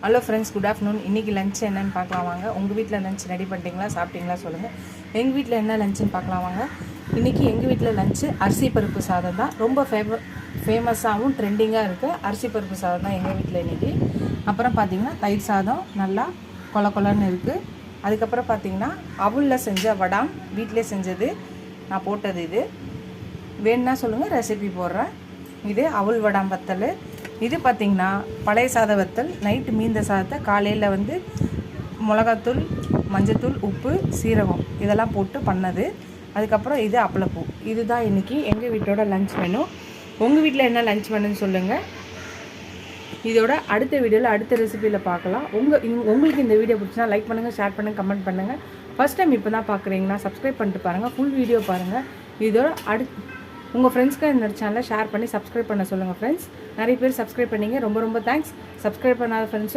Hello friends, good afternoon. இன்றைக்கி lunch என்னென்னு பார்க்கலாம் வாங்க. உங்கள் வீட்டில் லஞ்ச் ரெடி பண்ணிட்டீங்களா, சாப்பிட்டீங்களா சொல்லுங்கள். எங்கள் வீட்டில் என்ன லஞ்சுன்னு பார்க்கலாம் வாங்க. இன்றைக்கி எங்கள் வீட்டில் லஞ்சு அரிசி பருப்பு சாதம் தான். ரொம்ப ஃபேமஸாகவும் ட்ரெண்டிங்காக இருக்குது அரிசி பருப்பு சாதம் தான் எங்கள் வீட்டில் இன்றைக்கி. அப்புறம் பார்த்திங்கன்னா தயிர் சாதம் நல்லா கொலன்னு இருக்குது. அதுக்கப்புறம் பார்த்திங்கன்னா அவுளில் செஞ்ச வடாம், வீட்டிலே செஞ்சது, நான் போட்டது. இது வேணுன்னா சொல்லுங்கள், ரெசிபி போடுறேன். இது அவுள் வடாம் வத்தல். இது பார்த்திங்கன்னா பழைய சாத வத்தல். நைட்டு மீந்த சாதத்தை காலையில் மிளகாத்தூள், மஞ்சத்தூள், உப்பு, சீரகம் இதெல்லாம் போட்டு பண்ணது. அதுக்கப்புறம் இது அப்பளப்பூ. இதுதான் இன்றைக்கி எங்கள் வீட்டோட லஞ்ச் மெனு. உங்கள் வீட்டில் என்ன லஞ்ச் மெனுன்னு சொல்லுங்கள். இதோட அடுத்த வீடியோவில் அடுத்த ரெசிபியில் பார்க்கலாம். உங்களுக்கு இந்த வீடியோ பிடிச்சினா லைக் பண்ணுங்கள், ஷேர் பண்ணுங்கள், கமெண்ட் பண்ணுங்கள். ஃபஸ்ட் டைம் இப்போ தான் பார்க்குறீங்கன்னா சப்ஸ்கிரைப் பண்ணிட்டு பாருங்கள், ஃபுல் வீடியோ பாருங்கள். இதோட உங்கள் ஃப்ரெண்ட்ஸ்க்கு என்னோட சேனலை ஷேர் பண்ணி சப்ஸ்கிரைப் பண்ண சொல்லுங்கள் ஃப்ரெண்ட்ஸ். நிறைய பேர் சப்ஸ்கிரைப் பண்ணிங்க, ரொம்ப ரொம்ப தேங்க்ஸ். சப்ஸ்கிரைப் பண்ணாத ஃப்ரெண்ட்ஸ்